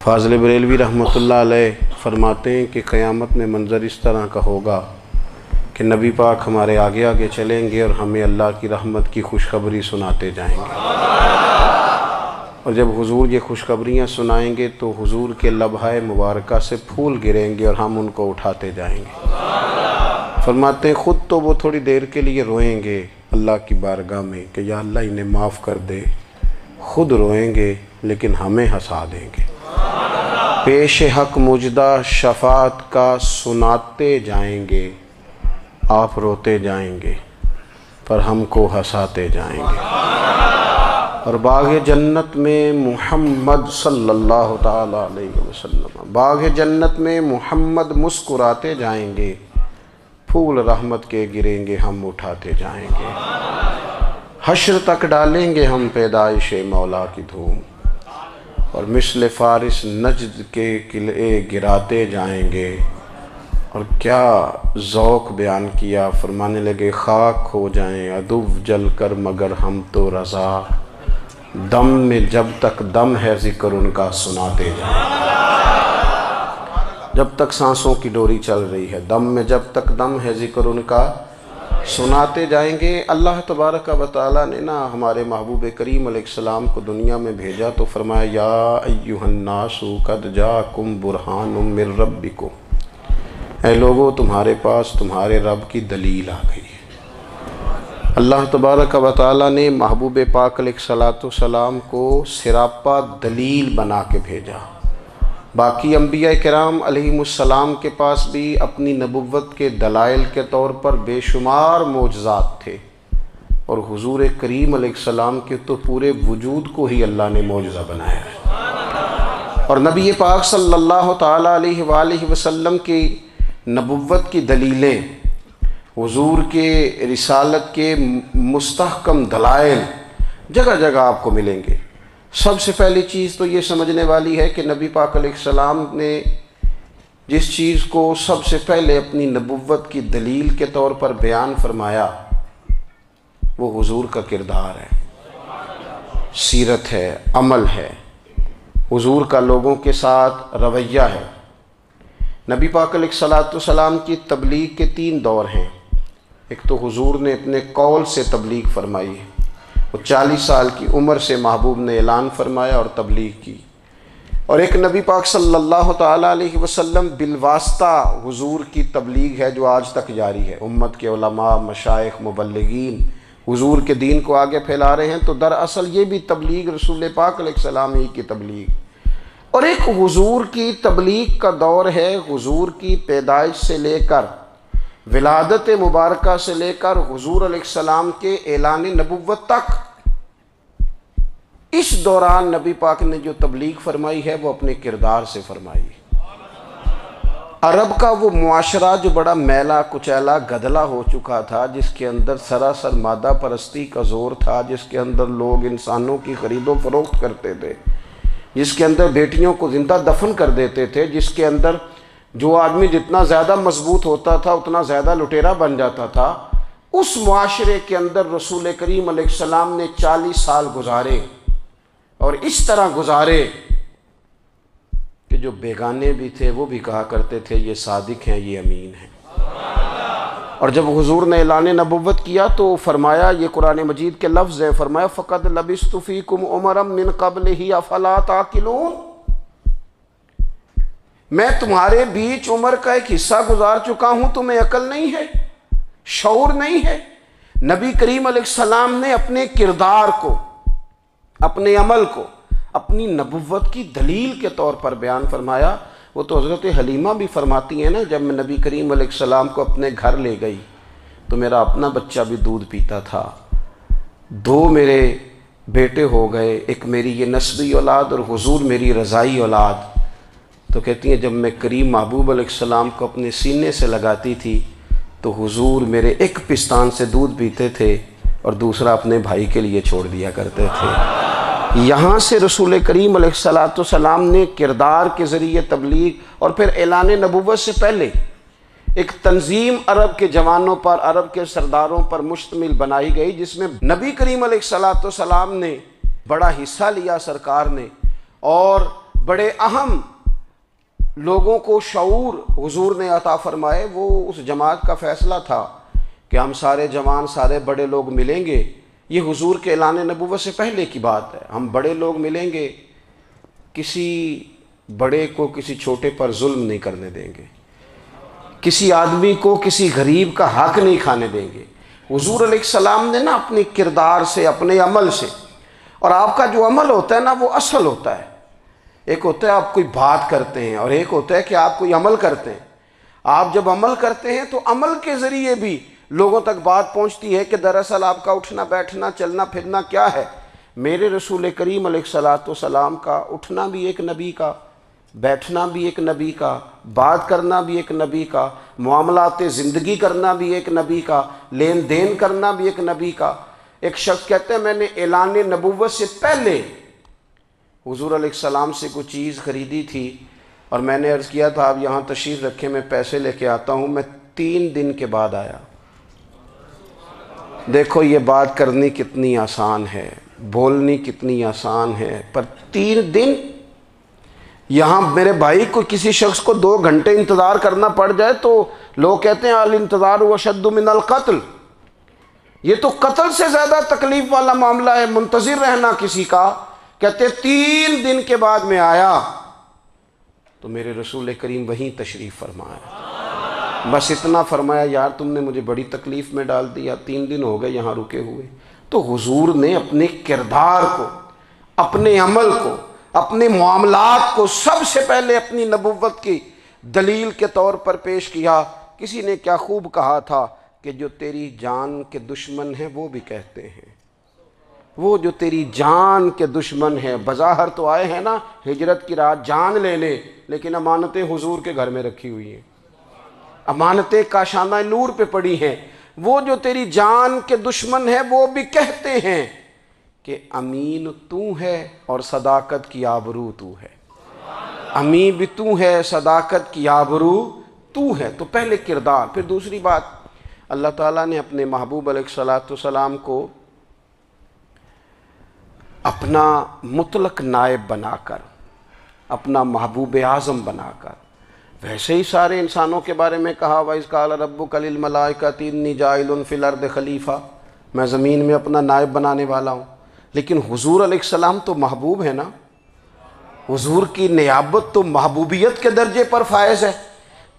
فاضل بریلوی رحمۃ اللہ علیہ فرماتے ہیں کہ قیامت میں منظر اس طرح کا ہوگا کہ نبی پاک ہمارے آگے آگے چلیں گے اور ہمیں اللہ کی رحمت کی خوشخبری سناتے جائیں گے، اور جب حضور یہ خوشخبریاں سنائیں گے تو حضور کے لبھہ مبارکہ سے پھول گریں گے اور ہم ان کو اٹھاتے جائیں گے۔ فرماتے ہیں خود تو وہ تھوڑی دیر کے لیے روئیں گے اللہ کی بارگاہ میں کہ یا اللہ انہیں معاف کر دے، خود روئیں گے لیکن ہمیں ہنسا دیں گے۔ پیش حق مجدہ شفاعت کا سناتے جائیں گے، آپ روتے جائیں گے پر ہم کو ہنساتے جائیں گے، اور باغ جنت میں محمد صلی اللہ تعالی علیہ وسلم، باغ جنت میں محمد مسکراتے جائیں گے، پھول رحمت کے گریں گے ہم اٹھاتے جائیں گے، حشر تک ڈالیں گے ہم پیدائش مولا کی دھوم، اور مثل فارس نجد کے قلعے گراتے جائیں گے۔ اور کیا ذوق بیان کیا، فرمانے لگے خاک ہو جائیں عدو جل کر مگر ہم تو رضا، دم میں جب تک دم ہے ذکر ان کا سناتے جائیں گے۔ جب تک سانسوں کی ڈوری چل رہی ہے، دم میں جب تک دم ہے ذکر ان کا سناتے جائیں گے۔ اللہ تبارک و تعالیٰ نے ہمارے محبوب کریم علیہ السلام کو دنیا میں بھیجا تو فرمایا یا ایھا الناس قد جاءکم برہان من ربکم، اے لوگو تمہارے پاس تمہارے رب کی دلیل آ گئی ہے۔ اللہ تبارک و تعالیٰ نے محبوب پاک علیہ السلام کو سراپا دلیل بنا کے بھیجا۔ باقی انبیاء کرام علیہم السلام کے پاس بھی اپنی نبوت کے دلائل کے طور پر بے شمار معجزات تھے، اور حضور کریم علیہ السلام کے تو پورے وجود کو ہی اللہ نے معجزہ بنایا ہے، اور نبی پاک صلی اللہ تعالیٰ علیہ وآلہ وسلم کی نبوت کی دلیلیں، حضور کے رسالت کے مستحکم دلائل جگہ جگہ آپ کو ملیں گے۔ سب سے پہلی چیز تو یہ سمجھنے والی ہے کہ نبی پاک علیہ السلام نے جس چیز کو سب سے پہلے اپنی نبوت کی دلیل کے طور پر بیان فرمایا وہ حضور کا کردار ہے، سیرت ہے، عمل ہے، حضور کا لوگوں کے ساتھ رویہ ہے۔ نبی پاک علیہ السلام کی تبلیغ کے 3 دور ہیں۔ ایک تو حضور نے اپنے قول سے تبلیغ فرمائی، وہ 40 سال کی عمر سے محبوب نے اعلان فرمایا اور تبلیغ کی، اور ایک نبی پاک صلی اللہ تعالیٰ علیہ وسلم بالواسطہ حضور کی تبلیغ ہے جو آج تک جاری ہے۔ امت کے علماء، مشائخ، مبلغین حضور کے دین کو آگے پھیلا رہے ہیں، تو دراصل یہ بھی تبلیغ رسول پاک علیہ السلام ہی کی تبلیغ۔ اور ایک حضور کی تبلیغ کا دور ہے، حضور کی پیدائش سے لے کر ولادت مبارکہ سے لے کر حضور علیہ السلام کے اعلان نبوت تک۔ اس دوران نبی پاک نے جو تبلیغ فرمائی ہے وہ اپنے کردار سے فرمائی ہے۔ عرب کا وہ معاشرہ جو بڑا میلا کچیلا گدلا ہو چکا تھا، جس کے اندر سراسر مادہ پرستی کا زور تھا، جس کے اندر لوگ انسانوں کی خرید و فروخت کرتے تھے، جس کے اندر بیٹیوں کو زندہ دفن کر دیتے تھے، جس کے اندر جو آدمی جتنا زیادہ مضبوط ہوتا تھا اتنا زیادہ لٹیرا بن جاتا تھا، اس معاشرے کے اندر رسول کریم علیہ السلام نے 40 سال گزارے، اور اس طرح گزارے کہ جو بیگانے بھی تھے وہ بھی کہا کرتے تھے یہ صادق ہیں، یہ امین ہیں۔ اور جب حضور نے اعلان نبوت کیا تو فرمایا، یہ قرآن مجید کے لفظ ہیں، فرمایا فَقَدْ لَبِثْتُ فِيكُمْ عُمَرًا مِّن قَبْلِهِ أَفَلَا تَعْقِلُونَ، میں تمہارے بیچ عمر کا ایک حصہ گزار چکا ہوں، تمہیں عقل نہیں ہے، شعور نہیں ہے۔ نبی کریم علیہ السلام نے اپنے کردار کو، اپنے عمل کو اپنی نبوت کی دلیل کے طور پر بیان فرمایا۔ وہ تو حضرت حلیمہ بھی فرماتی ہیں نا، جب میں نبی کریم علیہ السلام کو اپنے گھر لے گئی تو میرا اپنا بچہ بھی دودھ پیتا تھا، 2 میرے بیٹے ہو گئے، ایک میری یہ نسبی اولاد اور حضور میری رضائی اولاد۔ تو کہتی ہیں جب میں کریم محبوب علیہ السلام کو اپنے سینے سے لگاتی تھی تو حضور میرے ایک پستان سے دودھ پیتے تھے اور دوسرا اپنے بھائی کے لیے چھوڑ دیا کرتے تھے۔ یہاں سے رسول کریم علیہ السلام نے کردار کے ذریعے تبلیغ، اور پھر اعلان نبوت سے پہلے ایک تنظیم عرب کے جوانوں پر، عرب کے سرداروں پر مشتمل بنائی گئی، جس میں نبی کریم علیہ السلام نے بڑا حصہ لیا سرکار نے، اور بڑے اہم لوگوں کو شعور حضور نے عطا فرمائے، وہ اس جماعت کا فیصلہ تھا کہ ہم سارے جوان، سارے بڑے لوگ ملیں گے۔ یہ حضور کے اعلان نبوت سے پہلے کی بات ہے۔ ہم بڑے لوگ ملیں گے، کسی بڑے کو کسی چھوٹے پر ظلم نہیں کرنے دیں گے، کسی آدمی کو کسی غریب کا حق نہیں کھانے دیں گے۔ حضور علیہ السلام نے نا اپنے کردار سے، اپنے عمل سے، اور آپ کا جو عمل ہوتا ہے نا وہ اصل ہوتا ہے۔ ایک ہوتا ہے آپ کوئی بات کرتے ہیں اور ایک ہوتا ہے کہ آپ کوئی عمل کرتے ہیں۔ آپ جب عمل کرتے ہیں تو عمل کے ذریعے بھی لوگوں تک بات پہنچتی ہے کہ دراصل آپ کا اٹھنا بیٹھنا چلنا پھرنا کیا ہے۔ میرے رسول کریم علیہ السلام کا اٹھنا بھی ایک نبی کا، بیٹھنا بھی ایک نبی کا، بات کرنا بھی ایک نبی کا، معاملات زندگی کرنا بھی ایک نبی کا، لین دین کرنا بھی ایک نبی کا۔ ایک شخص کہتے ہیں میں نے اعلان نبوت سے پہلے حضور علیہ السلام سے کوئی چیز خریدی تھی اور میں نے عرض کیا تھا آپ یہاں تشریف رکھیں، میں پیسے لے کے آتا ہوں۔ میں 3 دن کے بعد آیا۔ دیکھو یہ بات کرنی کتنی آسان ہے، بولنی کتنی آسان ہے، پر 3 دن یہاں میرے بھائی کو کسی شخص کو 2 گھنٹے انتظار کرنا پڑ جائے تو لوگ کہتے ہیں الانتظار اشد من القتل، یہ تو قتل سے زیادہ تکلیف والا معاملہ ہے منتظر رہنا کسی کا۔ کہتے 3 دن کے بعد میں آیا تو میرے رسول کریم وہیں تشریف فرمایا، بس اتنا فرمایا یار تم نے مجھے بڑی تکلیف میں ڈال دیا، 3 دن ہو گئے یہاں رکے ہوئے۔ تو حضور نے اپنے کردار کو، اپنے عمل کو، اپنے معاملات کو سب سے پہلے اپنی نبوت کی دلیل کے طور پر پیش کیا۔ کسی نے کیا خوب کہا تھا کہ جو تیری جان کے دشمن ہیں وہ بھی کہتے ہیں، وہ جو تیری جان کے دشمن ہیں، بظاہر تو آئے ہیں نا ہجرت کی رات جان لے لے، لیکن امانتیں حضور کے گھر میں رکھی ہوئی ہیں، امانتیں کاشانہ نور پہ پڑی ہیں۔ وہ جو تیری جان کے دشمن ہیں وہ بھی کہتے ہیں کہ امین تو ہے اور صداقت کی آبرو تو ہے، امین بھی تو ہے، صداقت کی آبرو تو ہے۔ تو پہلے کردار۔ پھر دوسری بات، اللہ تعالیٰ نے اپنے محبوب علیہ السلام کو اپنا مطلق نائب بنا کر، اپنا محبوب اعظم بنا کر، ویسے ہی سارے انسانوں کے بارے میں کہا وَإِذْ قَالَ رَبُّكَ لِلْمَلَائِكَةِ إِنِّي جَاعِلٌ فِي الْأَرْضِ خلیفہ، میں زمین میں اپنا نائب بنانے والا ہوں۔ لیکن حضور علیہ السلام تو محبوب ہے نا، حضور کی نیابت تو محبوبیت کے درجے پر فائز ہے۔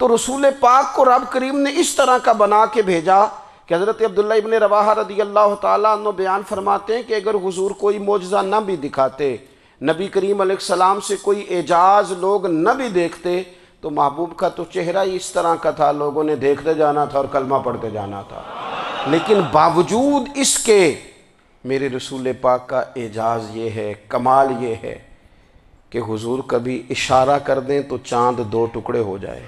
تو رسول پاک کو رب کریم نے اس طرح کا بنا کے بھیجا کہ حضرت عبداللہ ابن رواحہ رضی اللہ تعالیٰ عنہ بیان فرماتے ہیں کہ اگر حضور کوئی معجزہ نہ بھی دکھاتے، نبی کریم علیہ السلام سے کوئی اعجاز لوگ نہ بھی دیکھتے، تو محبوب کا تو چہرہ ہی اس طرح کا تھا، لوگوں نے دیکھتے جانا تھا اور کلمہ پڑھتے جانا تھا۔ لیکن باوجود اس کے میرے رسول پاک کا اعجاز یہ ہے، کمال یہ ہے کہ حضور کبھی اشارہ کر دیں تو چاند 2 ٹکڑے ہو جائے،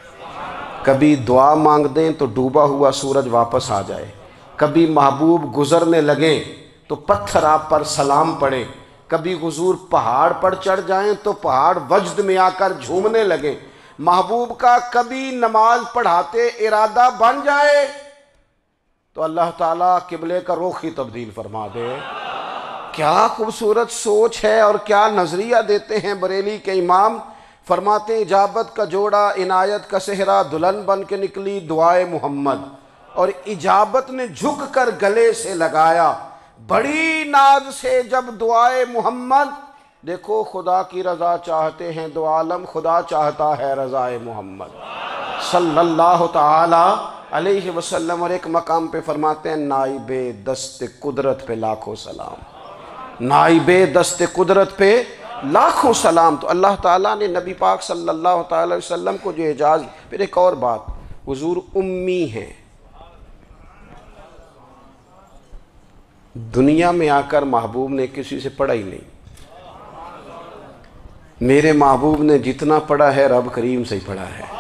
کبھی دعا مانگ دیں تو ڈوبا ہوا سورج واپس آ جائے، کبھی محبوب گزرنے لگیں تو پتھر آپ پر سلام پڑے، کبھی حضور پہاڑ پر چڑھ جائیں تو پہاڑ وجد میں آ کر جھومنے لگیں، محبوب کا کبھی نماز پڑھاتے ارادہ بن جائے تو اللہ تعالیٰ قبلے کا رخ ہی تبدیل فرما دے۔ کیا خوبصورت سوچ ہے اور کیا نظریہ دیتے ہیں بریلی کے امام۔ فرماتے ہیں اجابت کا جوڑا عنایت کا صحرا، دلہن بن کے نکلی دعائے محمد، اور اجابت نے جھک کر گلے سے لگایا بڑی ناز سے جب دعائے محمد۔ دیکھو خدا کی رضا چاہتے ہیں دو عالم، خدا چاہتا ہے رضائے محمد صلی اللہ تعالی علیہ وسلم۔ اور ایک مقام پہ فرماتے ہیں نائب دست قدرت پہ لاکھوں سلام، نائب دست قدرت پہ لاکھوں سلام۔ تو اللہ تعالیٰ نے نبی پاک صلی اللہ تعالی علیہ وسلم کو جو اعجاز۔ پھر ایک اور بات، حضور امی ہیں، دنیا میں آ کر محبوب نے کسی سے پڑھا ہی نہیں۔ میرے محبوب نے جتنا پڑھا ہے رب کریم سے ہی پڑھا ہے۔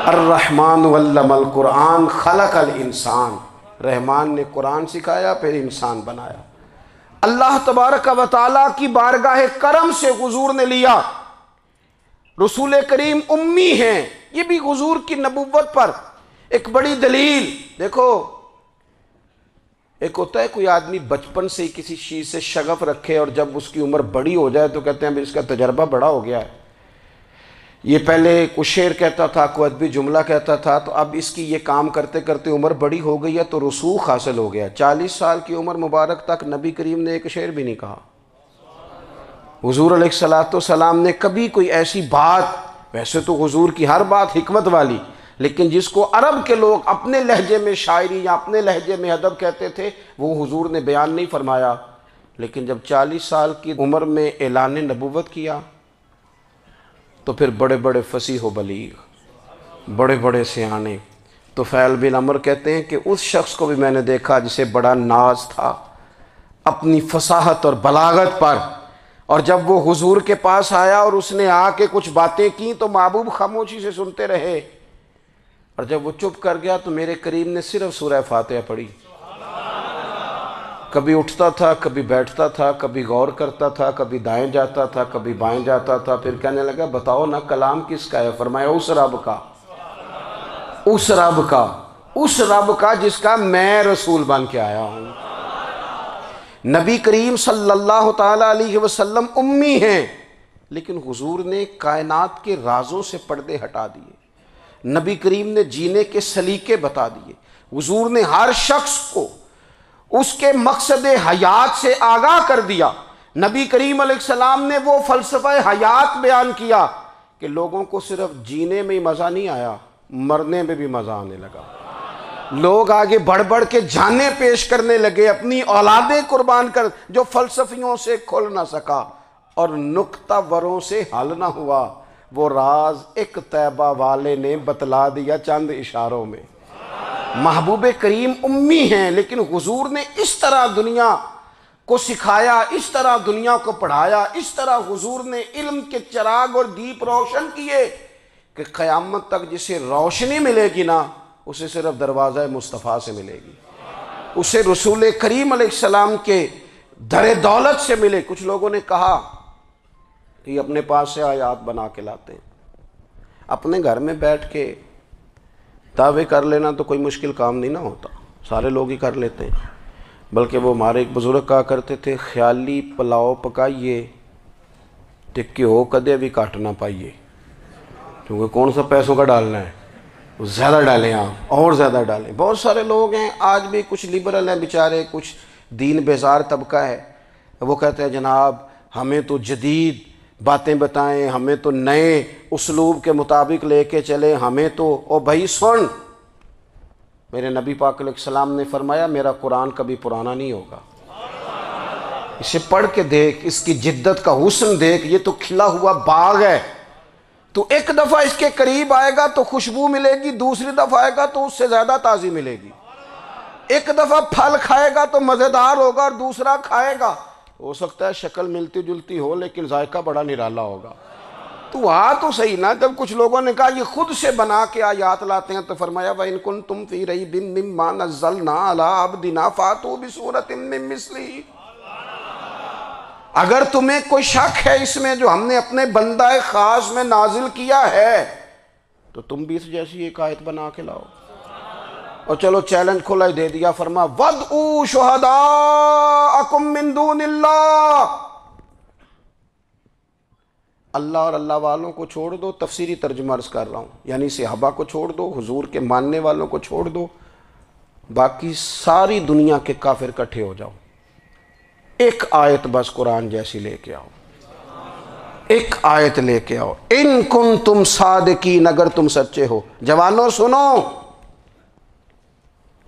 الرحمن علم القرآن خلق الانسان، رحمان نے قرآن سکھایا پھر انسان بنایا۔ اللہ تبارک و تعالیٰ کی بارگاہ کرم سے حضور نے لیا۔ رسول کریم امی ہیں، یہ بھی حضور کی نبوت پر ایک بڑی دلیل۔ دیکھو ایک ہوتا ہے کوئی آدمی بچپن سے ہی کسی چیز سے شغف رکھے اور جب اس کی عمر بڑی ہو جائے تو کہتے ہیں اس کا تجربہ بڑا ہو گیا ہے، یہ پہلے کچھ شعر کہتا تھا، کوئی ادبی جملہ کہتا تھا، تو اب اس کی یہ کام کرتے کرتے عمر بڑی ہو گئی ہے تو رسوخ حاصل ہو گیا۔ 40 سال کی عمر مبارک تک نبی کریم نے ایک شعر بھی نہیں کہا۔ حضور علیہ السلام نے کبھی کوئی ایسی بات، ویسے تو حضور کی ہر بات حکمت والی، لیکن جس کو عرب کے لوگ اپنے لہجے میں شاعری یا اپنے لہجے میں ادب کہتے تھے، وہ حضور نے بیان نہیں فرمایا۔ لیکن جب 40 سال کی عمر میں اعلان نبوت کیا تو پھر بڑے بڑے فصیح و بلیغ، بڑے بڑے سیانے طفیل بن عمر کہتے ہیں کہ اس شخص کو بھی میں نے دیکھا جسے بڑا ناز تھا اپنی فصاحت اور بلاغت پر، اور جب وہ حضور کے پاس آیا اور اس نے آ کے کچھ باتیں کی تو محبوب خاموشی سے سنتے رہے، اور جب وہ چپ کر گیا تو میرے کریم نے صرف سورہ فاتحہ پڑھی۔ کبھی اٹھتا تھا، کبھی بیٹھتا تھا، کبھی غور کرتا تھا، کبھی دائیں جاتا تھا، کبھی بائیں جاتا تھا، پھر کہنے لگا بتاؤ نا کلام کس کا ہے؟ فرمایا اس رب کا، اس رب کا، اس رب کا جس کا میں رسول بن کے آیا ہوں۔ نبی کریم صلی اللہ تعالیٰ علیہ وسلم امی ہیں، لیکن حضور نے کائنات کے رازوں سے پردے ہٹا دیے، نبی کریم نے جینے کے سلیقے بتا دیے، حضور نے ہر شخص کو اس کے مقصد حیات سے آگاہ کر دیا۔ نبی کریم علیہ السلام نے وہ فلسفہ حیات بیان کیا کہ لوگوں کو صرف جینے میں ہی مزہ نہیں آیا، مرنے میں بھی مزہ آنے لگا۔ لوگ آگے بڑھ بڑھ کے جانیں پیش کرنے لگے، اپنی اولادیں قربان کر، جو فلسفیوں سے کھل نہ سکا اور نکتہ وروں سے حل نہ ہوا، وہ راز ایک طیبہ والے نے بتلا دیا چند اشاروں میں۔ محبوب کریم امی ہیں، لیکن حضور نے اس طرح دنیا کو سکھایا، اس طرح دنیا کو پڑھایا، اس طرح حضور نے علم کے چراغ اور دیپ روشن کیے کہ قیامت تک جسے روشنی ملے گی نا، اسے صرف دروازہ مصطفیٰ سے ملے گی، اسے رسول کریم علیہ السلام کے در دولت سے ملے۔ کچھ لوگوں نے کہا کہ یہ اپنے پاس سے آیات بنا کے لاتے ہیں، اپنے گھر میں بیٹھ کے دعوے کر لینا تو کوئی مشکل کام نہیں نہ ہوتا، سارے لوگ ہی کر لیتے ہیں۔ بلکہ وہ ہمارے ایک بزرگ کہا کرتے تھے، خیالی پلاؤ پکائیے تے گھیو کدے بھی کٹ نہ پائیے، کیونکہ کون سا پیسوں کا ڈالنا ہے، زیادہ ڈالیں آپ، اور زیادہ ڈالیں۔ بہت سارے لوگ ہیں آج بھی، کچھ لبرل ہیں بیچارے، کچھ دین بیزار طبقہ ہے، وہ کہتے ہیں جناب ہمیں تو جدید باتیں بتائیں، ہمیں تو نئے اسلوب کے مطابق لے کے چلیں، ہمیں تو او بھائی سن، میرے نبی پاک علیہ السلام نے فرمایا میرا قرآن کبھی پرانا نہیں ہوگا، اسے پڑھ کے دیکھ، اس کی جدت کا حسن دیکھ، یہ تو کھلا ہوا باغ ہے، تو ایک دفعہ اس کے قریب آئے گا تو خوشبو ملے گی، دوسری دفعہ آئے گا تو اس سے زیادہ تازی ملے گی، ایک دفعہ پھل کھائے گا تو مزیدار ہوگا اور دوسرا کھائے گا ہو سکتا ہے شکل ملتی جلتی ہو لیکن ذائقہ بڑا نرالا ہوگا۔ تو تو صحیح نا، جب کچھ لوگوں نے کہا یہ خود سے بنا کے آیات لاتے ہیں تو فرمایا وَإِن كُنتُمْ فِي رَيْبٍ مِّمَّا نَزَّلْنَا عَلَىٰ عَبْدِنَا فَأْتُوا بِسُورَةٍ مِّن مِّثْلِهِ، اگر تمہیں کوئی شک ہے اس میں جو ہم نے اپنے بندہ خاص میں نازل کیا ہے تو تم بھی اس جیسی ایک آیت بنا کے لاؤ۔ اور چلو چیلنج کھلا ہی دے دیا، فرما وَادْعُوا شُهَدَاءَكُم مِّن دُونِ اللَّهِ، اللہ اور اللہ والوں کو چھوڑ دو، تفسیری ترجمہ عرض کر رہا ہوں، یعنی صحابہ کو چھوڑ دو، حضور کے ماننے والوں کو چھوڑ دو، باقی ساری دنیا کے کافر کٹھے ہو جاؤ، ایک آیت بس قرآن جیسی لے کے آؤ، ایک آیت لے کے آؤ، ان کنتم صادقین، اگر تم سچے ہو۔ جوانوں سنو،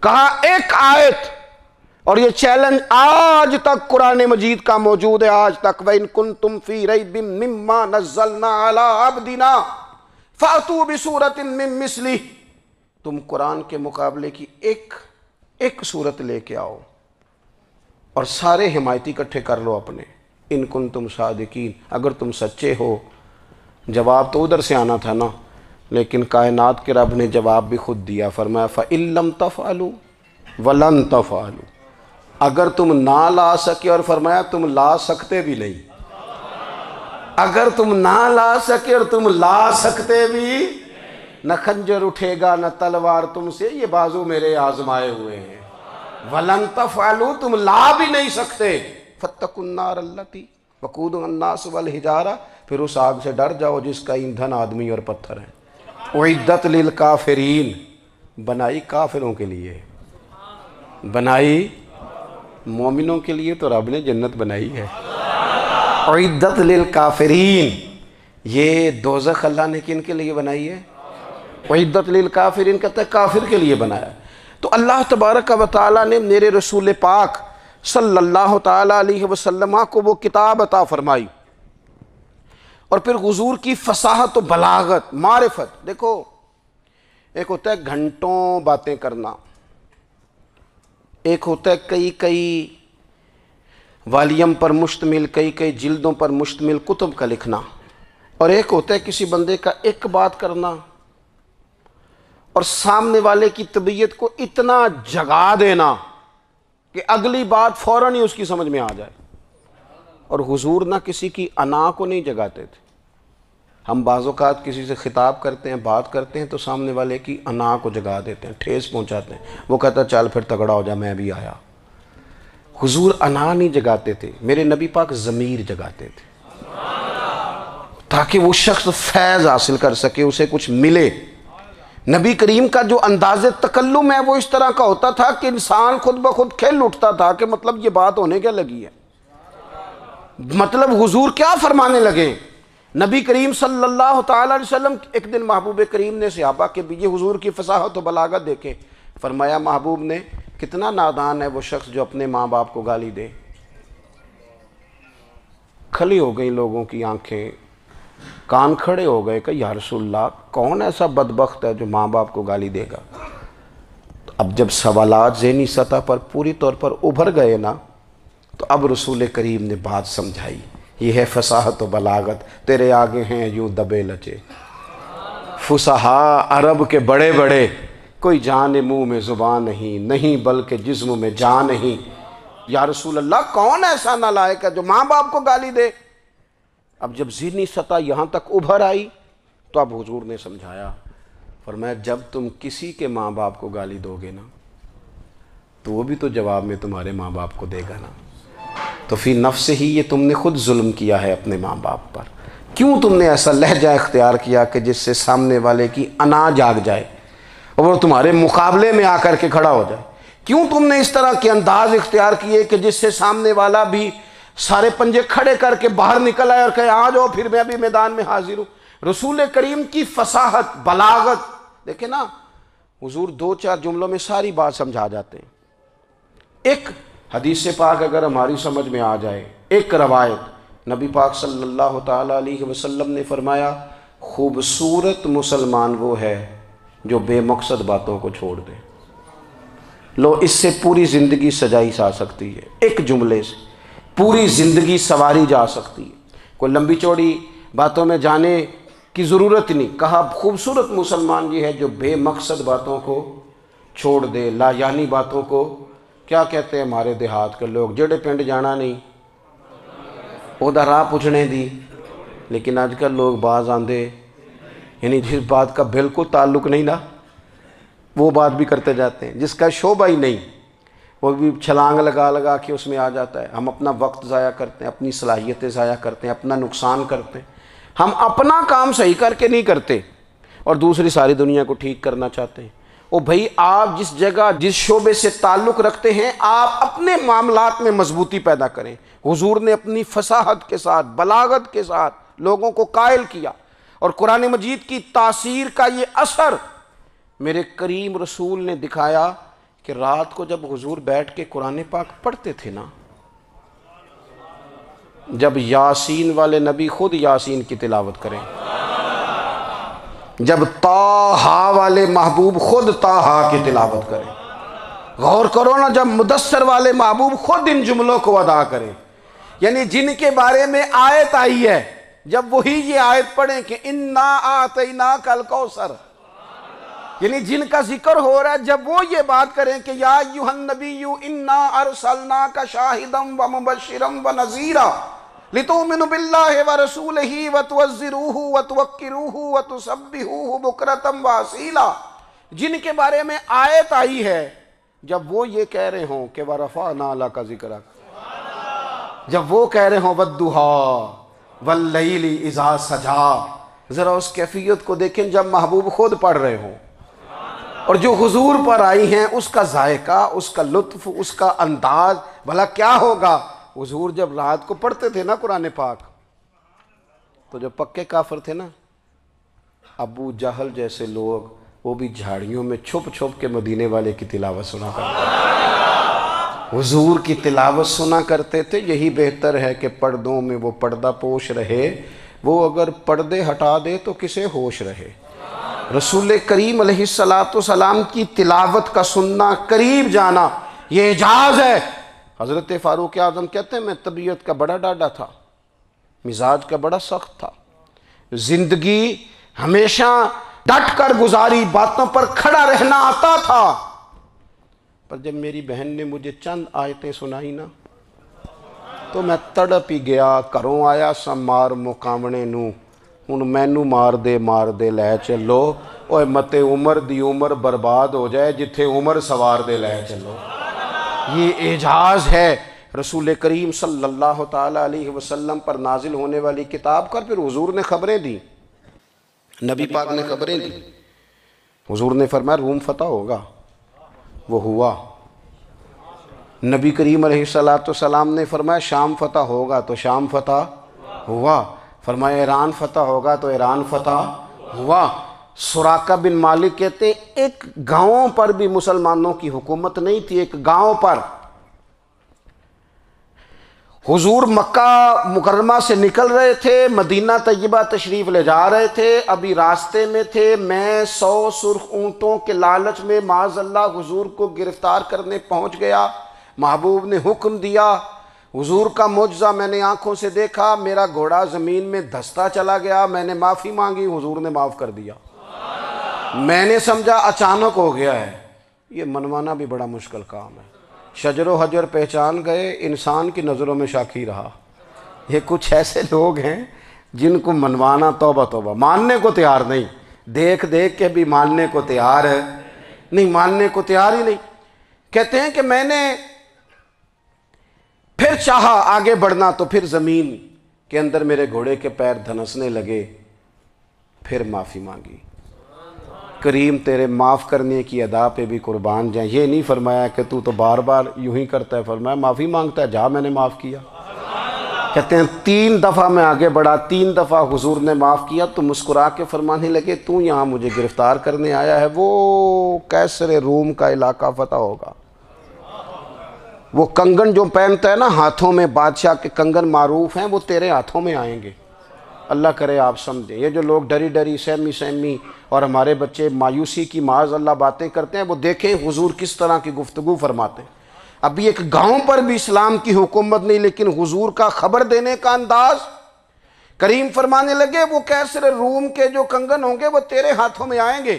کہا ایک آیت، اور یہ چیلنج آج تک قرآن مجید کا موجود ہے، آج تک وَإِن كُنتُمْ فِي رَيْبٍ مِّمَّا نَزَّلْنَا عَلَىٰ عَبْدِنَا فَأْتُوا بِسُورَةٍ مِّن مِّثْلِهِ، تم قرآن کے مقابلے کی ایک صورت لے کے آؤ اور سارے حمایتی اکٹھے کر لو اپنے، ان کنتم صادقین، اگر تم سچے ہو۔ جواب تو ادھر سے آنا تھا نا، لیکن کائنات کے رب نے جواب بھی خود دیا، فرمایا فَإِن لَّمْ تَفْعَلُوا وَلَن تَفْعَلُوا، اگر تم نہ لا سکے، اور فرمایا تم لا سکتے بھی نہیں، اگر تم نہ لا سکے اور تم لا سکتے بھی، نہ خنجر اٹھے گا نہ تلوار تم سے، یہ بازو میرے آزمائے ہوئے ہیں، وَلَن تَفْعَلُوا، تم لا بھی نہیں سکتے، فَاتَّقُوا النَّارَ الَّتِي وَقُودُهَا النَّاسُ وَالْحِجَارَةُ، پھر اس آگ سے ڈر جاؤ جس کا ایندھن آدمی اور پتھر ہے۔ اعدت للکافرین، بنائی کافروں کے لیے، بنائی مومنوں کے لیے تو رب نے جنت بنائی ہے۔ اعدت للکافرین، یہ دوزخ اللہ نے کن کے لیے بنائی ہے؟ اعدت للکافرین کہتا ہے کافر کے لیے بنایا۔ تو اللہ تبارک و تعالیٰ نے میرے رسول پاک صلی اللہ تعالیٰ علیہ وسلم کو وہ کتاب عطا فرمائی، اور پھر حضور کی فصاحت و بلاغت، معرفت۔ دیکھو ایک ہوتا ہے گھنٹوں باتیں کرنا، ایک ہوتا ہے کئی کئی والیم پر مشتمل، کئی کئی جلدوں پر مشتمل کتب کا لکھنا، اور ایک ہوتا ہے کسی بندے کا ایک بات کرنا اور سامنے والے کی طبیعت کو اتنا جگا دینا کہ اگلی بات فوراً ہی اس کی سمجھ میں آ جائے۔ اور حضور نہ کسی کی انا کو نہیں جگاتے تھے۔ ہم بعض اوقات کسی سے خطاب کرتے ہیں، بات کرتے ہیں تو سامنے والے کی انا کو جگا دیتے ہیں، ٹھیس پہنچاتے ہیں، وہ کہتا ہے چل پھر تگڑا ہو جا میں بھی آیا۔ حضور انا نہیں جگاتے تھے، میرے نبی پاک ضمیر جگاتے تھے تاکہ وہ شخص فیض حاصل کر سکے، اسے کچھ ملے۔ نبی کریم کا جو انداز تکلم ہے وہ اس طرح کا ہوتا تھا کہ انسان خود بخود کھل اٹھتا تھا کہ مطلب یہ بات ہونے کیا لگی ہے، مطلب حضور کیا فرمانے لگے۔ نبی کریم صلی اللہ تعالیٰ علیہ وسلم، ایک دن محبوب کریم نے صحابہ کے بیچ حضور کی فصاحت و بلاغت دیکھے، فرمایا محبوب نے کتنا نادان ہے وہ شخص جو اپنے ماں باپ کو گالی دے۔ کھلی ہو گئی لوگوں کی آنکھیں، کان کھڑے ہو گئے کہ یا رسول اللہ کون ایسا بدبخت ہے جو ماں باپ کو گالی دے گا۔ تو اب جب سوالات ذہنی سطح پر پوری طور پر ابھر گئے نا، تو اب رسول کریم نے بات سمجھائی۔ یہ ہے فصاحت و بلاغت، تیرے آگے ہیں یوں دبے لچے فصحاء عرب کے بڑے بڑے، کوئی جان منہ میں زبان نہیں بلکہ جسم میں جان نہیں۔ یا رسول اللہ کون ایسا نالائق ہے جو ماں باپ کو گالی دے؟ اب جب ذہنی سطح یہاں تک ابھر آئی تو اب حضور نے سمجھایا، فرمایا جب تم کسی کے ماں باپ کو گالی دو گے نا تو وہ بھی تو جواب میں تمہارے ماں باپ کو دے گا نا، تو فی نفس ہی یہ تم نے خود ظلم کیا ہے اپنے ماں باپ پر۔ کیوں تم نے ایسا لہجہ اختیار کیا کہ جس سے سامنے والے کی انا جاگ جائے اور وہ تمہارے مقابلے میں آ کر کے کھڑا ہو جائے؟ کیوں تم نے اس طرح کے انداز اختیار کیے کہ جس سے سامنے والا بھی سارے پنجے کھڑے کر کے باہر نکل آئے اور کہے آ جاؤ پھر میں بھی میدان میں حاضر ہوں؟ رسول کریم کی فصاحت، بلاغت دیکھیں نا، حضور دو چار جملوں میں ساری بات سمجھا جاتے ہیں۔ ایک حدیث پاک اگر ہماری سمجھ میں آ جائے، ایک روایت نبی پاک صلی اللہ تعالیٰ علیہ وسلم نے فرمایا خوبصورت مسلمان وہ ہے جو بے مقصد باتوں کو چھوڑ دے۔ لو اس سے پوری زندگی سجائی جا سکتی ہے، ایک جملے سے پوری زندگی سواری جا سکتی ہے، کوئی لمبی چوڑی باتوں میں جانے کی ضرورت نہیں۔ کہا خوبصورت مسلمان یہ ہے جو بے مقصد باتوں کو چھوڑ دے، لا یعنی باتوں کو، کیا کہتے ہیں ہمارے دیہات کے لوگ، جڑے پنڈ جانا نہیں ادھر راہ پوچھنے دی، لیکن آج کل لوگ باز آندے یعنی جس بات کا بالکل تعلق نہیں نا وہ بات بھی کرتے جاتے ہیں، جس کا شعبہ ہی نہیں وہ بھی چھلانگ لگا لگا کے اس میں آ جاتا ہے۔ ہم اپنا وقت ضائع کرتے ہیں، اپنی صلاحیتیں ضائع کرتے ہیں، اپنا نقصان کرتے ہیں۔ ہم اپنا کام صحیح کر کے نہیں کرتے اور دوسری ساری دنیا کو ٹھیک کرنا چاہتے ہیں۔ او بھائی آپ جس جگہ جس شعبے سے تعلق رکھتے ہیں آپ اپنے معاملات میں مضبوطی پیدا کریں۔ حضور نے اپنی فصاحت کے ساتھ، بلاغت کے ساتھ لوگوں کو قائل کیا، اور قرآن مجید کی تاثیر کا یہ اثر میرے کریم رسول نے دکھایا کہ رات کو جب حضور بیٹھ کے قرآن پاک پڑھتے تھے نا، جب یاسین والے نبی خود یاسین کی تلاوت کریں، جب طٰہٰ والے محبوب خود طٰہٰ کی تلاوت کریں، غور کرو نا جب مدثر والے محبوب خود ان جملوں کو ادا کریں، یعنی جن کے بارے میں آیت آئی ہے جب وہی یہ آیت پڑھیں کہ اِنَّا أَعْطَيْنَاكَ الْكَوْثَرَ، یعنی جن کا ذکر ہو رہا ہے جب وہ یہ بات کریں کہ یا ایھا النبی انا ارسلناک شاہدا ومبشرا ونذیرا لتؤمنوا باللہ ورسولہ وتعزروہ وتوقروہ وتسبحوہ بکرۃ واصیلا، جن کے بارے میں آیت آئی ہے جب وہ یہ کہہ رہے ہوں کہ ورفعنا لک ذکرک، جب وہ کہہ رہے ہوں والضحیٰ واللیل اذا سجا، ذرا اس کیفیت کو دیکھیں جب محبوب خود پڑھ رہے ہوں، اور جو حضور پر آئی ہیں اس کا ذائقہ، اس کا لطف، اس کا انداز بھلا کیا ہوگا۔ حضور جب رات کو پڑھتے تھے نا قرآن پاک، تو جو پکے کافر تھے نا، ابو جہل جیسے لوگ، وہ بھی جھاڑیوں میں چھپ چھپ کے مدینے والے کی تلاوت سنا کرتے تھے، حضور کی تلاوت سنا کرتے تھے۔ یہی بہتر ہے کہ پردوں میں وہ پردہ پوش رہے، وہ اگر پردے ہٹا دے تو کسے ہوش رہے۔ رسول کریم علیہ السلام کی تلاوت کا سننا، قریب جانا، یہ اعجاز ہے۔ حضرت فاروق اعظم کہتے ہیں میں طبیعت کا بڑا ڈاڈا تھا، مزاج کا بڑا سخت تھا، زندگی ہمیشہ ڈٹ کر گزاری، باتوں پر کھڑا رہنا آتا تھا، پر جب میری بہن نے مجھے چند آیتیں سنائی نا تو میں تڑپ ہی گیا۔ گھروں آیا سا مار مقامنے نو، ہن مینو مار دے لے چلو، اوے متے عمر دی عمر برباد ہو جائے، جتھے عمر سوار دے لے چلو۔ یہ اعجاز ہے رسول کریم صلی اللہ تعالیٰ علیہ وسلم پر نازل ہونے والی کتاب کا۔ پھر حضور نے خبریں دی، نبی پاک نے خبریں دی۔ حضور نے فرمایا روم فتح ہوگا، وہ ہوا۔ نبی کریم علیہ السلام نے فرمایا شام فتح ہوگا، تو شام فتح ہوا۔ فرمایا ایران فتح ہوگا، تو ایران فتح ہوا۔ سراقہ بن مالک کہتے ہیں ایک گاؤں پر بھی مسلمانوں کی حکومت نہیں تھی، ایک گاؤں پر۔ حضور مکہ مکرمہ سے نکل رہے تھے، مدینہ طیبہ تشریف لے جا رہے تھے، ابھی راستے میں تھے، میں 100 سرخ اونٹوں کے لالچ میں معاذ اللہ حضور کو گرفتار کرنے پہنچ گیا۔ محبوب نے حکم دیا، حضور کا معجزہ میں نے آنکھوں سے دیکھا، میرا گھوڑا زمین میں دھستا چلا گیا، میں نے معافی مانگی، حضور نے معاف کر دیا۔ میں نے سمجھا اچانک ہو گیا ہے۔ یہ منوانا بھی بڑا مشکل کام ہے۔ شجر و حجر پہچان گئے، انسان کی نظروں میں شاکی رہا۔ یہ کچھ ایسے لوگ ہیں جن کو منوانا توبہ توبہ، ماننے کو تیار نہیں، دیکھ دیکھ کے بھی ماننے کو تیار ہے نہیں، ماننے کو تیار ہی نہیں۔ کہتے ہیں کہ میں نے پھر چاہا آگے بڑھنا، تو پھر زمین کے اندر میرے گھوڑے کے پیر دھنسنے لگے، پھر معافی مانگی۔ کریم تیرے معاف کرنے کی ادا پہ بھی قربان جائیں۔ یہ نہیں فرمایا کہ تو بار بار یوں ہی کرتا ہے، فرمایا معافی مانگتا ہے، جا میں نے معاف کیا۔ کہتے ہیں 3 دفعہ میں آگے بڑھا، 3 دفعہ حضور نے معاف کیا تو مسکرا کے فرمانے لگے تو یہاں مجھے گرفتار کرنے آیا ہے، وہ کیسر روم کا علاقہ فتح ہوگا۔ وہ کنگن جو پہنتا ہے نا ہاتھوں میں، بادشاہ کے کنگن معروف ہیں، وہ تیرے ہاتھوں میں آئیں گے۔ اللہ کرے آپ سمجھیں۔ یہ جو لوگ ڈری ڈری سہمی اور ہمارے بچے مایوسی کی معاذ اللہ باتیں کرتے ہیں، وہ دیکھیں حضور کس طرح کی گفتگو فرماتے ہیں۔ ابھی ایک گاؤں پر بھی اسلام کی حکومت نہیں، لیکن حضور کا خبر دینے کا انداز۔ کریم فرمانے لگے وہ کیسر روم کے جو کنگن ہوں گے وہ تیرے ہاتھوں میں آئیں گے۔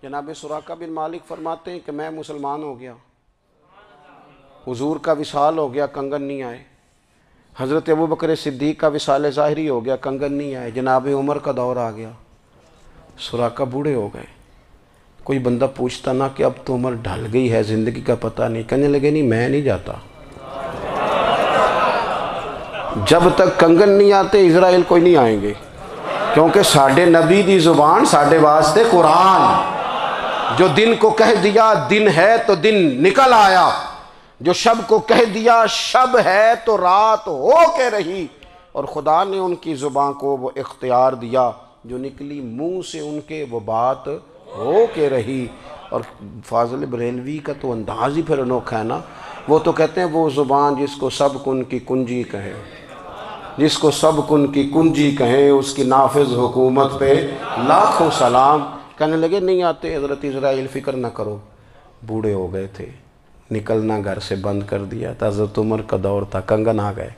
جناب سراقہ بن مالک فرماتے ہیں کہ میں مسلمان ہو گیا، حضور کا وصال ہو گیا، کنگن نہیں آئے۔ حضرت ابوبکر صدیق کا وصال ظاہری ہو گیا، کنگن نہیں آئے۔ جناب عمر کا دور آ گیا، سراقہ بوڑھے ہو گئے۔ کوئی بندہ پوچھتا نا کہ اب تو عمر ڈھل گئی ہے، زندگی کا پتہ نہیں، کہنے لگے نہیں میں نہیں جاتا، جب تک کنگن نہیں آتے اسرائیل کوئی نہیں آئیں گے، کیونکہ ساڈے نبی دی زبان ساڈے واسطے قرآن۔ جو دن کو کہہ دیا دن ہے تو دن نکل آیا، جو شب کو کہہ دیا شب ہے تو رات ہو کے رہی، اور خدا نے ان کی زبان کو وہ اختیار دیا، جو نکلی منہ سے ان کے وہ بات ہو کے رہی۔ اور فاضل بریلوی کا تو انداز ہی پھر انوکھا ہے نا، وہ تو کہتے ہیں وہ زبان جس کو سب کن کی کنجی کہیں، جس کو سب کن کی کنجی کہیں، اس کی نافذ حکومت پہ لاکھوں سلام۔ کہنے لگے نہیں آتے حضرت اسرائیل، فکر نہ کرو، بوڑھے ہو گئے تھے، نکلنا گھر سے بند کر دیا تھا، حضرت عمر کا دور تھا، کنگن آ گئے۔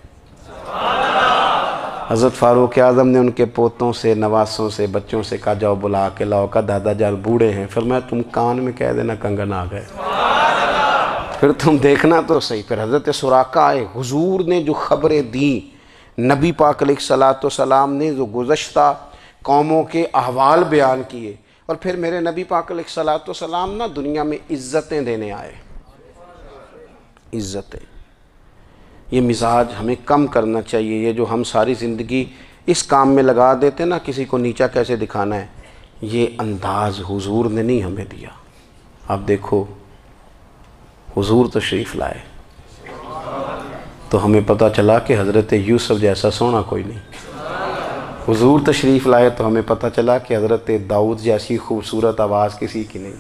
حضرت فاروق اعظم نے ان کے پوتوں سے، نواسوں سے، بچوں سے کہا جاؤ بلا کے لاؤ، کا دادا جان بوڑھے ہیں، پھر میں تم کان میں کہہ دینا کنگن آ گئے، پھر تم دیکھنا تو صحیح۔ پھر حضرت سراقہ آئے، حضور نے جو خبریں دیں، نبی پاک علیہ السلام نے جو گزشتہ قوموں کے احوال بیان کیے، اور پھر میرے نبی پاک علیہ السلام نا دنیا میں عزتیں دینے آئے، عزتیں۔ یہ مزاج ہمیں کم کرنا چاہیے، یہ جو ہم ساری زندگی اس کام میں لگا دیتے نا، کسی کو نیچا کیسے دکھانا ہے، یہ انداز حضور نے نہیں ہمیں دیا۔ آپ دیکھو حضور تشریف لائے تو ہمیں پتہ چلا کہ حضرت یوسف جیسا سونا کوئی نہیں، حضور تشریف لائے تو ہمیں پتہ چلا کہ حضرت داؤد جیسی خوبصورت آواز کسی کی نہیں،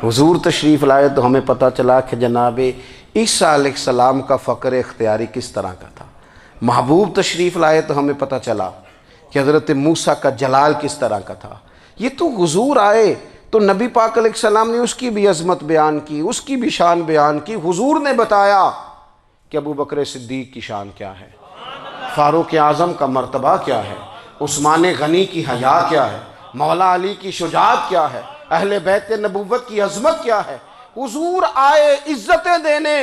حضور تشریف لائے تو ہمیں پتہ چلا کہ جناب عیسیٰ علیہ السلام کا فقر اختیاری کس طرح کا تھا، محبوب تشریف لائے تو ہمیں پتہ چلا کہ حضرت موسیٰ کا جلال کس طرح کا تھا۔ یہ تو حضور آئے تو نبی پاک علیہ السلام نے اس کی بھی عظمت بیان کی، اس کی بھی شان بیان کی۔ حضور نے بتایا کہ ابو بکر صدیق کی شان کیا ہے، فاروق اعظم کا مرتبہ کیا ہے، عثمان غنی کی حیا کیا ہے، مولا علی کی شجاعت کیا ہے، اہل بیت نبوت کی عظمت کیا ہے۔ حضور آئے عزتیں دینے،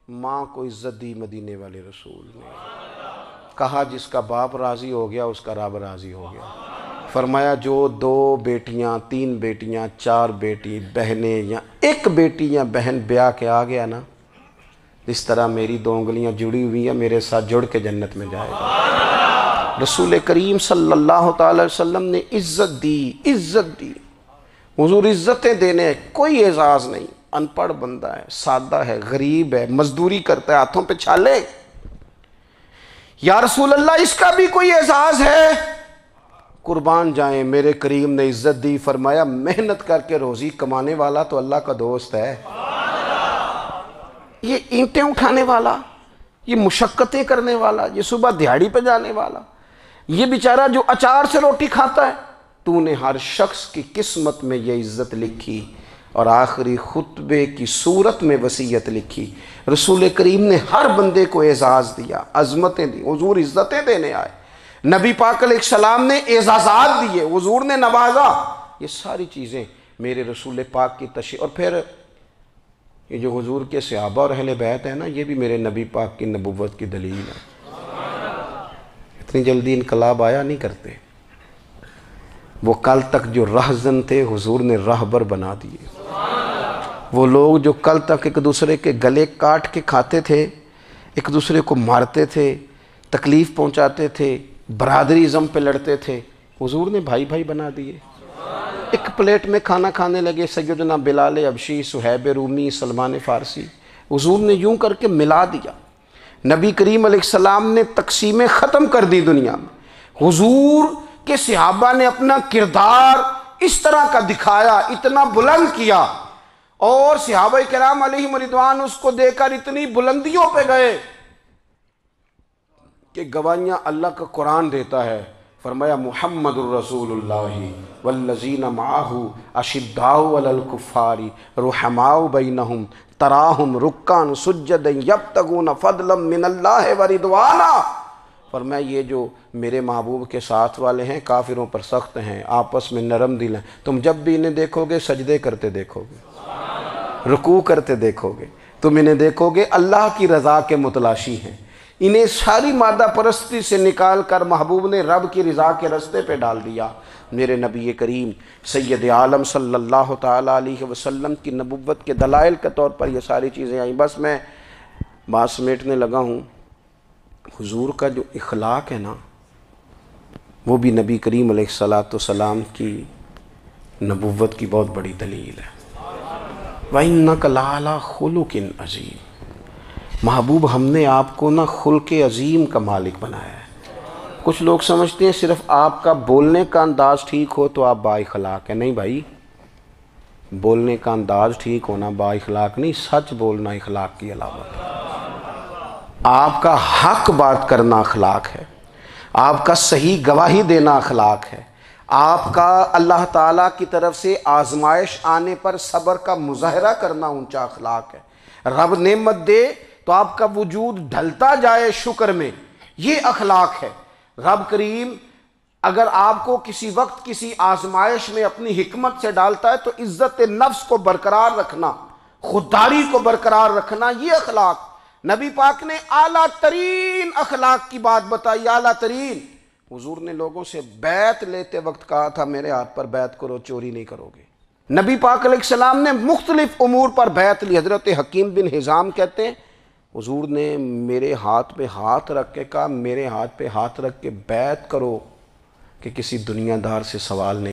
ماں کو عزت دی مدینے والے رسول نے، کہا جس کا باپ راضی ہو گیا اس کا رب راضی ہو گیا۔ فرمایا جو 2 بیٹیاں 3 بیٹیاں 4 بیٹی بہنیں یا 1 بیٹی یا بہن بیاہ کے آ گیا نا، اس طرح میری 2 انگلیاں جڑی ہوئی ہیں، میرے ساتھ جڑ کے جنت میں جائے گا۔ رسول کریم صلی اللہ تعالی وسلم نے عزت دی۔ حضور عزتیں دینے، کوئی اعزاز نہیں، ان پڑھ بندہ ہے، سادہ ہے، غریب ہے، مزدوری کرتا ہے، ہاتھوں پہ چھالے، یا رسول اللہ اس کا بھی کوئی اعزاز ہے؟ قربان جائیں، میرے کریم نے عزت دی، فرمایا محنت کر کے روزی کمانے والا تو اللہ کا دوست ہے، یہ اینٹیں اٹھانے والا، یہ مشقتیں کرنے والا، یہ صبح دیہڑی پہ جانے والا، یہ بیچارہ جو اچار سے روٹی کھاتا ہے، تو نے ہر شخص کی قسمت میں یہ عزت لکھی اور آخری خطبے کی صورت میں وصیت لکھی۔ رسول کریم نے ہر بندے کو اعزاز دیا، عظمتیں دی، حضور عزتیں دینے آئے، نبی پاک علیہ السلام نے اعزازات دیے، حضور نے نوازا۔ یہ ساری چیزیں میرے رسول پاک کی تشریف، اور پھر یہ جو حضور کے صحابہ اور اہل بیت ہیں نا، یہ بھی میرے نبی پاک کی نبوت کی دلیل ہے۔ اتنی جلدی انقلاب آیا نہیں کرتے، وہ کل تک جو رہزن تھے حضور نے راہبر بنا دیے۔ وہ لوگ جو کل تک ایک دوسرے کے گلے کاٹ کے کھاتے تھے، ایک دوسرے کو مارتے تھے، تکلیف پہنچاتے تھے، برادری ازم پہ لڑتے تھے، حضور نے بھائی بھائی بنا دیے۔ ایک پلیٹ میں کھانا کھانے لگے، سیدنا بلال حبشی، صہیب رومی، سلمان فارسی، حضور نے یوں کر کے ملا دیا۔ نبی کریم علیہ السلام نے تقسیمیں ختم کر دی دنیا میں۔ حضور کہ صحابہ نے اپنا کردار اس طرح کا دکھایا، اتنا بلند کیا، اور صحابہ کرام علیہم رضوان اس کو دے کر اتنی بلندیوں پہ گئے کہ گواہیاں اللہ کا قرآن دیتا ہے۔ فرمایا محمد الرسول اللہ والذین معہ اشداء علی الکفار رحماء بینہم تراہم رکعا سجدا یبتغون فضلا من اللہ ورضوانا۔ فرمایا یہ جو میرے محبوب کے ساتھ والے ہیں کافروں پر سخت ہیں، آپس میں نرم دل ہیں، تم جب بھی انہیں دیکھو گے سجدے کرتے دیکھو گے، رکوع کرتے دیکھو گے، تم انہیں دیکھو گے اللہ کی رضا کے متلاشی ہیں۔ انہیں ساری مادہ پرستی سے نکال کر محبوب نے رب کی رضا کے رستے پہ ڈال دیا۔ میرے نبی کریم سید عالم صلی اللہ تعالیٰ علیہ وسلم کی نبوت کے دلائل کے طور پر یہ ساری چیزیں آئیں۔ بس میں بات سمیٹنے لگا ہوں۔ حضور کا جو اخلاق ہے نا، وہ بھی نبی کریم علیہ السلام کی نبوت کی بہت بڑی دلیل ہے۔ وَإِنَّكَ لَعَلَىٰ خُلُقٍ عَظِيمٍ۔ محبوب ہم نے آپ کو نا خلق عظیم کا مالک بنایا ہے۔ کچھ لوگ سمجھتے ہیں صرف آپ کا بولنے کا انداز ٹھیک ہو تو آپ با اخلاق ہیں۔ نہیں بھائی، بولنے کا انداز ٹھیک ہونا با اخلاق نہیں، سچ بولنا اخلاق کی علامت ہے۔ آپ کا حق بات کرنا اخلاق ہے، آپ کا صحیح گواہی دینا اخلاق ہے، آپ کا اللہ تعالیٰ کی طرف سے آزمائش آنے پر صبر کا مظاہرہ کرنا اونچا اخلاق ہے۔ رب نعمت دے تو آپ کا وجود ڈھلتا جائے شکر میں، یہ اخلاق ہے۔ رب کریم اگر آپ کو کسی وقت کسی آزمائش میں اپنی حکمت سے ڈالتا ہے تو عزت نفس کو برقرار رکھنا، خودداری کو برقرار رکھنا، یہ اخلاق۔ نبی پاک نے اعلیٰ ترین اخلاق کی بات بتائی، اعلیٰ ترین۔ حضور نے لوگوں سے بیعت لیتے وقت کہا تھا میرے ہاتھ پر بیعت کرو، چوری نہیں کرو گے۔ نبی پاک علیہ السلام نے مختلف امور پر بیعت لی۔ حضرت حکیم بن حزام کہتے ہیں حضور نے میرے ہاتھ پہ ہاتھ رکھ کے کہا، میرے ہاتھ پہ ہاتھ رکھ کے بیعت کرو کہ کسی دنیا دار سے سوال نہیں